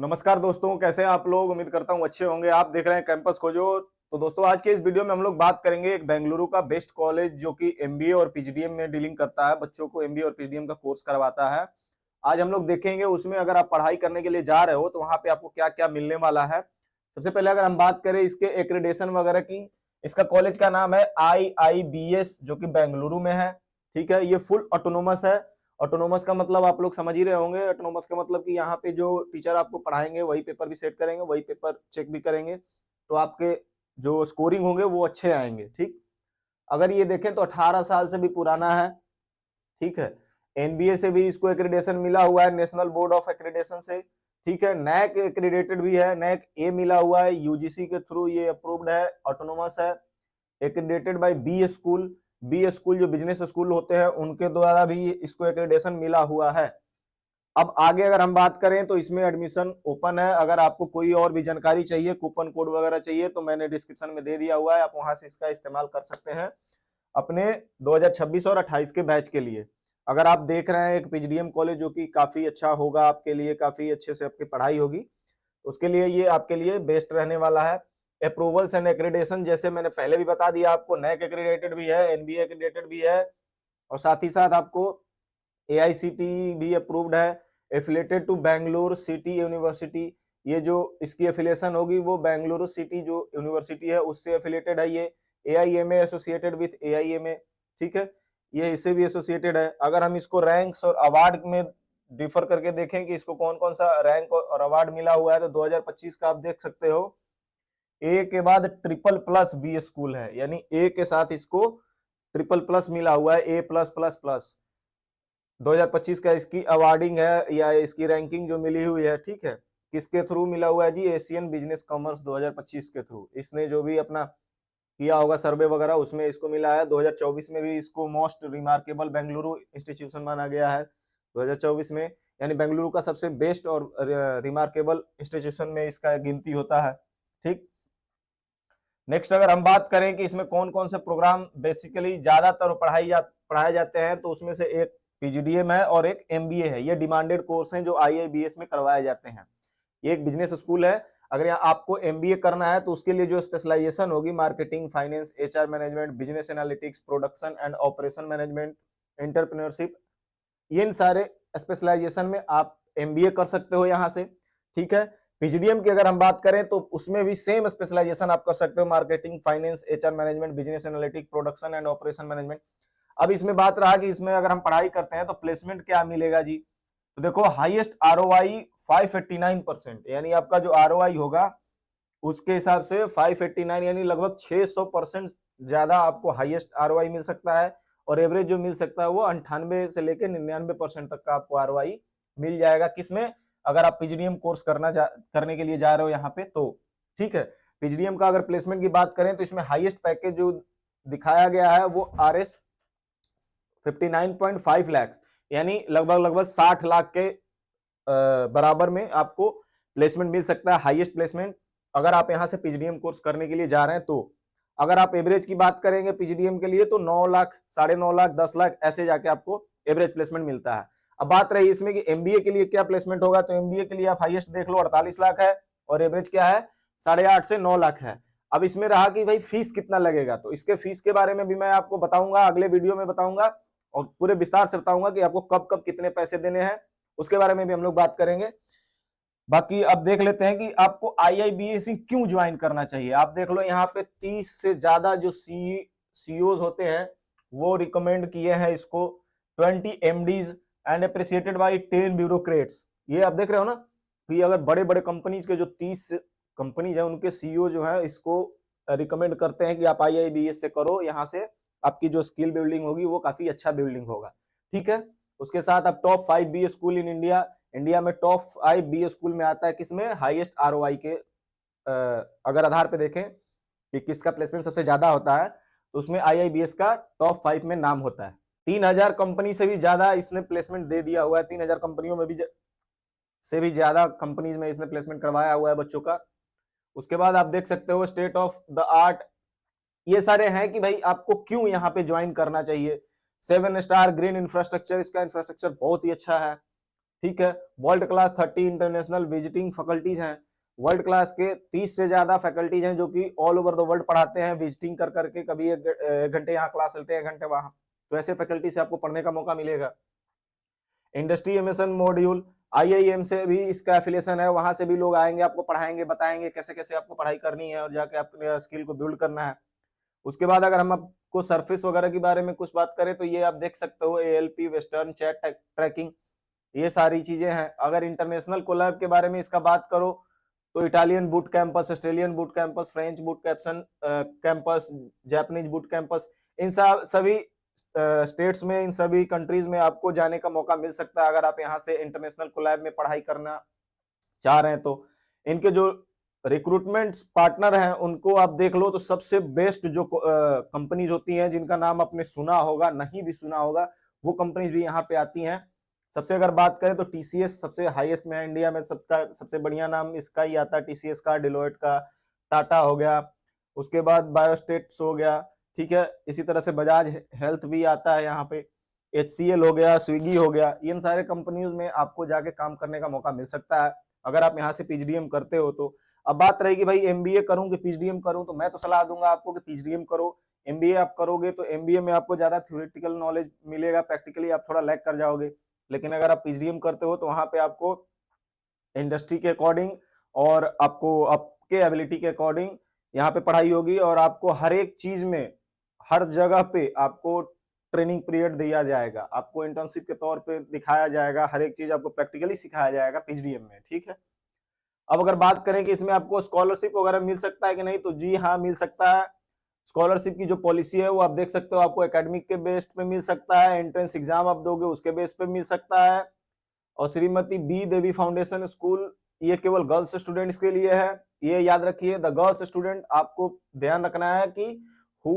नमस्कार दोस्तों, कैसे हैं आप लोग। उम्मीद करता हूं अच्छे होंगे। आप देख रहे हैं कैंपस खोजो। तो दोस्तों, आज के इस वीडियो में हम लोग बात करेंगे एक बेंगलुरु का बेस्ट कॉलेज जो कि एमबीए और पीजीडीएम में डीलिंग करता है, बच्चों को एमबीए और पीजीडीएम का कोर्स करवाता है। आज हम लोग देखेंगे उसमें अगर आप पढ़ाई करने के लिए जा रहे हो तो वहां पे आपको क्या क्या मिलने वाला है। सबसे पहले अगर हम बात करें इसके एक्रेडिटेशन वगैरह की, इसका कॉलेज का नाम है IIBS जो कि बेंगलुरु में है। ठीक है, ये फुल ऑटोनोमस है। ऑटोनोमस का मतलब आप लोग समझ ही रहे होंगे। ऑटोनोमस का मतलब कि यहाँ पे जो टीचर आपको पढ़ाएंगे वही पेपर भी सेट करेंगे, वही पेपर चेक भी करेंगे, तो आपके जो स्कोरिंग होंगे वो अच्छे आएंगे। ठीक, अगर ये देखें तो 18 साल से भी पुराना है। ठीक है, एनबीए से भी इसको एक्रेडिटेशन मिला हुआ है, नेशनल बोर्ड ऑफ एक्रेडिटेशन से। ठीक है, नैक एक्रेडिटेड भी है, नैक ए मिला हुआ है, यूजीसी के थ्रू ये अप्रूव्ड है, ऑटोनोमस है, accredited by B school. B school जो बिजनेस स्कूल होते हैं उनके द्वारा भी इसको एक्रेडिटेशन मिला हुआ है। अब आगे अगर हम बात करें तो इसमें एडमिशन ओपन है। अगर आपको कोई और भी जानकारी चाहिए, कूपन कोड वगैरह चाहिए, तो मैंने डिस्क्रिप्शन में दे दिया हुआ है, आप वहां से इसका इस्तेमाल कर सकते हैं अपने 2026 और 28 के बैच के लिए। अगर आप देख रहे हैं एक पीजीडीएम कॉलेज जो कि काफी अच्छा होगा आपके लिए, काफी अच्छे से आपकी पढ़ाई होगी, तो उसके लिए ये आपके लिए बेस्ट रहने वाला है। अप्रूवल्स एंड एक्रेडिटेशन जैसे मैंने पहले भी बता दिया आपको, नैक एक्रेडिटेड भी है, एनबीए एक्रेडिटेड भी है, और साथ ही साथ आपको एआईसीटी भी अप्रूव्ड है, affiliated to Bengaluru city university. ये जो इसकी एफिलिएशन होगी वो बेंगलुरु सिटी जो यूनिवर्सिटी है उससे एफिलेटेड है। ये एआईएमए एसोसिएटेड विथ एआईएमए। ठीक है, ये इससे भी एसोसिएटेड है। अगर हम इसको रैंक्स और अवार्ड में डिफर करके देखें कि इसको कौन कौन सा रैंक और अवार्ड मिला हुआ है, तो 2025 का आप देख सकते हो, ए के बाद ट्रिपल प्लस बी स्कूल है, यानी ए के साथ इसको ट्रिपल प्लस मिला हुआ है, ए प्लस प्लस प्लस। 2025 का इसकी अवार्डिंग है या इसकी रैंकिंग जो मिली हुई है। ठीक है, किसके थ्रू मिला हुआ है जी? एशियन बिजनेस कॉमर्स 2025 के थ्रू। इसने जो भी अपना किया होगा सर्वे वगैरह उसमें इसको मिला है। 2024 में भी इसको मोस्ट रिमार्केबल बेंगलुरु इंस्टीट्यूशन माना गया है 2024 में, यानी बेंगलुरु का सबसे बेस्ट और रिमार्केबल इंस्टीट्यूशन में इसका गिनती होता है। ठीक, नेक्स्ट अगर हम बात करें कि इसमें कौन कौन से प्रोग्राम बेसिकली ज्यादातर पढ़ाए जाते हैं, तो उसमें से एक पीजीडीएम है और एक एमबीए है। ये डिमांडेड कोर्स हैं जो आईआईबीएस में करवाए जाते हैं। ये एक बिजनेस स्कूल है। अगर यहाँ आपको एमबीए करना है तो उसके लिए जो स्पेशलाइजेशन होगी, marketing, finance, HR management, business analytics, production and operation management, entrepreneurship, ये इन सारे स्पेशलाइजेशन में आप एमबीए कर सकते हो यहाँ से। ठीक है, पीजीडीएम की अगर हम बात करें तो उसमें भी सेम स्पेशलाइजेशन आप कर सकते हो, marketing, finance, HR management, business analytics, production and operation management. अब इसमें बात रहा कि इसमें अगर हम पढ़ाई करते हैं तो प्लेसमेंट क्या मिलेगा जी? तो देखो, हाईएस्ट आरओआई 589%, यानी आपका जो आरओआई होगा उसके हिसाब से 589 यानी लगभग 600% ज्यादा आपको हाईएस्ट आरओआई मिल सकता है। और एवरेज जो मिल सकता है वो 98 से लेकर 99% तक का आपको आरओआई मिल जाएगा। किसमें? अगर आप पीजीडीएम कोर्स करने के लिए जा रहे हो यहाँ पे तो। ठीक है, पीजीडीएम का अगर प्लेसमेंट की बात करें तो इसमें हाईएस्ट पैकेज जो दिखाया गया है वो RS 59.5 लाख, यानी लगभग 60 लाख के बराबर में आपको प्लेसमेंट मिल सकता है, हाईएस्ट प्लेसमेंट, अगर आप यहां से पीजीडीएम कोर्स करने के लिए जा रहे हैं तो। अगर आप एवरेज की बात करेंगे पीजीडीएम के लिए तो 9 लाख, 9.5 लाख, 10 लाख ऐसे जाके आपको एवरेज प्लेसमेंट मिलता है। अब बात रही इसमें कि एमबीए के लिए क्या प्लेसमेंट होगा, तो एमबीए के लिए आप हाईएस्ट देख लो 48 लाख है, और एवरेज क्या है? 8.5 से 9 लाख है। अब इसमें रहा कि भाई फीस कितना लगेगा, तो इसके फीस के बारे में भी मैं आपको बताऊंगा, अगले वीडियो में बताऊंगा, और पूरे विस्तार से बताऊंगा कि आपको कब कब कितने पैसे देने हैं, उसके बारे में भी हम लोग बात करेंगे। बाकी अब देख लेते हैं कि आपको आईआईबीएस क्यों ज्वाइन करना चाहिए। आप देख लो यहाँ पे 30 से ज्यादा जो सीईओज होते हैं वो रिकमेंड किए हैं इसको, 20 MDs and appreciated by 10 bureaucrats. ये आप देख रहे हो ना कि अगर बड़े बड़े कंपनीज के जो 30 कंपनीज है उनके सीईओ जो है इसको रिकमेंड करते हैं कि आप आईआईबीएस से करो, यहाँ से आपकी जो स्किल बिल्डिंग होगी वो काफी अच्छा बिल्डिंग होगा। ठीक है, उसके साथ अब top 5 B school in India में टॉप 5 बी स्कूल में आता है किसमें? हाईएस्ट आरओआई के अगर आधार पे देखें कि किसका प्लेसमेंट सबसे ज्यादा होता है तो उसमें आईआईबीएस का टॉप 5 में नाम होता है। 3000 कंपनी से भी ज्यादा इसने प्लेसमेंट दे दिया हुआ है, 3000 कंपनियों में भी से भी ज्यादा कंपनीज में इसने प्लेसमेंट करवाया हुआ है बच्चों का। उसके बाद आप देख सकते हो स्टेट ऑफ द आर्ट, ये सारे हैं कि भाई आपको क्यों यहाँ पे ज्वाइन करना चाहिए। 7 स्टार ग्रीन इंफ्रास्ट्रक्चर, इसका इंफ्रास्ट्रक्चर बहुत ही अच्छा है। ठीक है। World class 30 international visiting faculties हैं, वर्ल्ड क्लास के 30 से ज्यादा फैकल्टीज हैं जो कि ऑल ओवर द वर्ल्ड पढ़ाते हैं विजिटिंग कर करके, कभी एक घंटे यहाँ क्लास लेते हैं, एक घंटे वहां, तो ऐसे फैकल्टी से आपको पढ़ने का मौका मिलेगा। इंडस्ट्री एमिशन मॉड्यूल, आईआईएम से भी इसका एफिलिएशन है, वहां से भी लोग आएंगे, आपको पढ़ाएंगे, बताएंगे कैसे कैसे आपको पढ़ाई करनी है और जाके अपने स्किल को बिल्ड करना है। उसके बाद अगर हम आपको सरफेस वगैरह के बारे में कुछ बात करें तो ये आप देख सकते हो, एएलपी, वेस्टर्न चैट ट्रैकिंग, ये सारी चीजें हैं। अगर इंटरनेशनल कोलैब के बारे में इसका बात करो तो Italian boot camps, Australian boot camps, French boot camps, Japanese boot camps, इन सभी स्टेट्स में, इन सभी कंट्रीज में आपको जाने का मौका मिल सकता है अगर आप यहाँ से इंटरनेशनल कोलैब में पढ़ाई करना चाह रहे हैं तो। इनके जो रिक्रूटमेंट पार्टनर हैं उनको आप देख लो तो सबसे बेस्ट जो कंपनीज होती हैं जिनका नाम आपने सुना होगा, नहीं भी सुना होगा, वो कंपनीज भी यहाँ पे आती हैं। सबसे अगर बात करें तो टीसीएस सबसे हाईएस्ट में है इंडिया में, सबका सबसे बढ़िया नाम इसका ही आता है, टीसीएस का, डिलोइट का, टाटा हो गया, उसके बाद बायोस्टेट्स हो गया, ठीक है। इसी तरह से बजाज हेल्थ भी आता है यहाँ पे, एचसीएल हो गया, स्विगी हो गया, इन सारे कंपनीज में आपको जाके काम करने का मौका मिल सकता है अगर आप यहाँ से पीजीडीएम करते हो तो। अब बात रहेगी भाई एमबीए करूं कि पीजीडीएम करूं, तो मैं तो सलाह दूंगा आपको कि पीजीडीएम करो। एमबीए आप करोगे तो एमबीए में आपको ज्यादा थ्योरेटिकल नॉलेज मिलेगा, प्रैक्टिकली आप थोड़ा लैग कर जाओगे। लेकिन अगर आप पीजीडीएम करते हो तो वहां पे आपको इंडस्ट्री के अकॉर्डिंग और आपको आपके एबिलिटी के अकॉर्डिंग यहाँ पे पढ़ाई होगी, और आपको हर एक चीज में, हर जगह पे आपको ट्रेनिंग पीरियड दिया जाएगा, आपको इंटर्नशिप के तौर पे दिखाया जाएगा, हर एक चीज आपको प्रैक्टिकली सिखाया जाएगा पीजीडीएम में, ठीक है। अब अगर बात करें कि इसमें आपको स्कॉलरशिप वगैरह मिल सकता है कि नहीं, तो जी हाँ, मिल सकता है। स्कॉलरशिप की जो पॉलिसी है वो आप देख सकते हो, आपको एकेडमिक के बेस पे मिल सकता है, एंट्रेंस एग्जाम आप दोगे उसके बेस पे मिल सकता है। और श्रीमती बी देवी फाउंडेशन स्कूल, ये केवल गर्ल्स स्टूडेंट्स के लिए है, ये याद रखिए। द गर्ल्स स्टूडेंट, आपको ध्यान रखना है कि who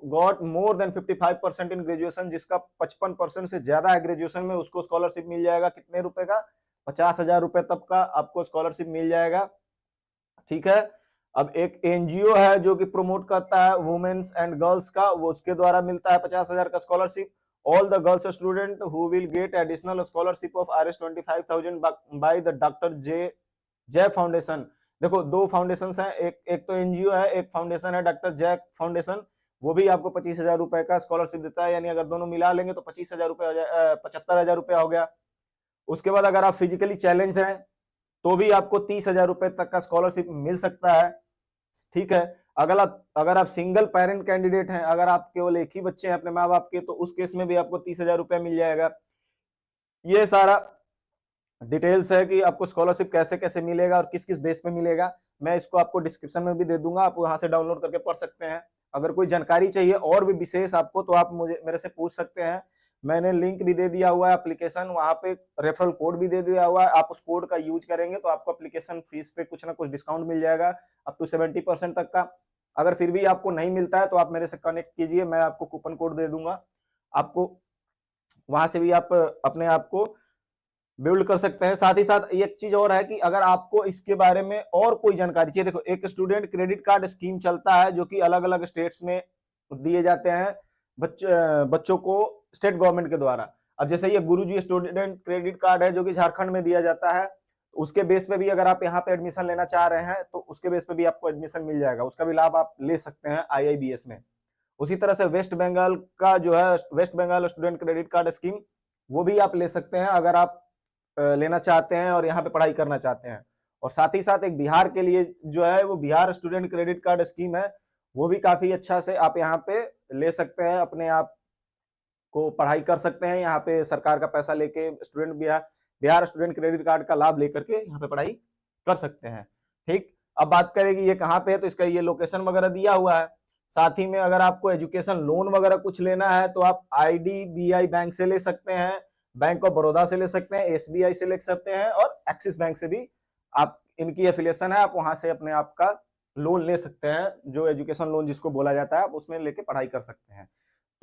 got more than 55% in graduation, जिसका 55% से ज्यादा है ग्रेजुएशन में, उसको स्कॉलरशिप मिल जाएगा। कितने रुपए का? 50,000 रुपए तक का आपको स्कॉलरशिप मिल जाएगा, ठीक है। अब एक एनजीओ है जो कि प्रमोट करता है वुमेन्स एंड गर्ल्स का, वो उसके द्वारा मिलता है 50,000 का scholarship. All the girls student who will get additional scholarship of Rs 25,000 by the doctor जय फाउंडेशन। देखो, दो फाउंडेशन हैं, एक तो एनजीओ है, एक फाउंडेशन है डॉक्टर जय फाउंडेशन, वो भी आपको 25,000 रुपए का स्कॉलरशिप देता है। यानी अगर दोनों मिला लेंगे तो 25,000 रुपए, 75,000 रुपया हो गया। उसके बाद अगर आप फिजिकली चैलेंज हैं तो भी आपको 30,000 रुपए तक का स्कॉलरशिप मिल सकता है, ठीक है। अगर आप सिंगल पेरेंट कैंडिडेट हैं, अगर आप केवल एक ही बच्चे हैं अपने माँ बाप के, तो उस केस में भी आपको 30,000 रुपया मिल जाएगा। ये सारा डिटेल्स है कि आपको स्कॉलरशिप कैसे कैसे मिलेगा और किस किस बेस पे मिलेगा, मैं इसको आपको डिस्क्रिप्शन में भी दे दूंगा, आप वहां से डाउनलोड करके पढ़ सकते हैं। अगर कोई जानकारी चाहिए और भी विशेष आपको, तो आप मुझे मेरे से पूछ सकते हैं। मैंने लिंक भी दे दिया हुआ है एप्लीकेशन, वहां पे रेफरल कोड भी दे दिया हुआ है, आप उस कोड का यूज करेंगे तो आपको एप्लीकेशन फीस पे कुछ ना कुछ डिस्काउंट मिल जाएगा, अप टू 70% तक का। अगर फिर भी आपको नहीं मिलता है तो आप मेरे से कनेक्ट कीजिए, मैं आपको कूपन कोड दे दूंगा, आपको वहां से भी आप अपने आप को बिल्ड कर सकते हैं। साथ ही साथ एक चीज और है कि अगर आपको इसके बारे में और कोई जानकारी चाहिए, देखो एक स्टूडेंट क्रेडिट कार्ड स्कीम चलता है जो कि अलग अलग स्टेट्स में दिए जाते हैं बच्चों को स्टेट गवर्नमेंट के द्वारा। अब जैसे ये गुरुजी स्टूडेंट क्रेडिट कार्ड है जो कि झारखंड में दिया जाता है, उसके बेस पे भी अगर आप यहाँ पे एडमिशन लेना चाह रहे हैं तो उसके बेस पे भी आपको एडमिशन मिल जाएगा, उसका भी लाभ आप ले सकते हैं आईआईबीएस में। उसी तरह से वेस्ट बंगाल का जो है West Bengal student credit card scheme, वो भी आप ले सकते हैं अगर आप लेना चाहते हैं और यहाँ पे पढ़ाई करना चाहते हैं। और साथ ही साथ एक बिहार के लिए जो है वो Bihar student credit card scheme है, वो भी काफी अच्छा से आप यहाँ पे ले सकते हैं, अपने आप को पढ़ाई कर सकते हैं। यहाँ पे सरकार का पैसा लेके student Bihar student credit card का लाभ लेकर के यहाँ पे पढ़ाई कर सकते हैं, ठीक। अब बात करेंगे ये कहाँ पे है, तो इसका ये लोकेशन वगैरह दिया हुआ है। साथ ही में अगर आपको एजुकेशन लोन वगैरह कुछ लेना है तो आप आईडीबीआई बैंक से ले सकते हैं, बैंक ऑफ बड़ौदा से ले सकते हैं, एसबीआई से ले सकते हैं, और एक्सिस बैंक से भी आप, इनकी एफिलिएशन है, आप वहां से अपने आप का लोन ले सकते हैं, जो एजुकेशन लोन जिसको बोला जाता है, आप उसमें लेके पढ़ाई कर सकते हैं।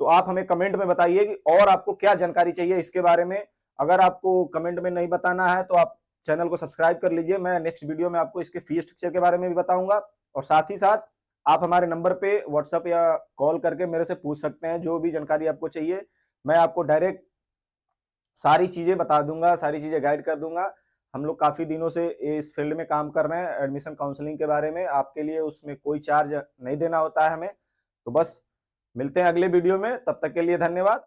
तो आप हमें कमेंट में बताइए कि और आपको क्या जानकारी चाहिए इसके बारे में। अगर आपको कमेंट में नहीं बताना है तो आप चैनल को सब्सक्राइब कर लीजिए, मैं नेक्स्ट वीडियो में आपको इसके फीस स्ट्रक्चर के बारे में भी बताऊंगा। और साथ ही साथ आप हमारे नंबर पे व्हाट्सएप या कॉल करके मेरे से पूछ सकते हैं जो भी जानकारी आपको चाहिए, मैं आपको डायरेक्ट सारी चीजें बता दूंगा, सारी चीजें गाइड कर दूंगा। हम लोग काफी दिनों से इस फील्ड में काम कर रहे हैं एडमिशन काउंसलिंग के बारे में। आपके लिए उसमें कोई चार्ज नहीं देना होता है हमें। तो बस मिलते हैं अगले वीडियो में, तब तक के लिए धन्यवाद।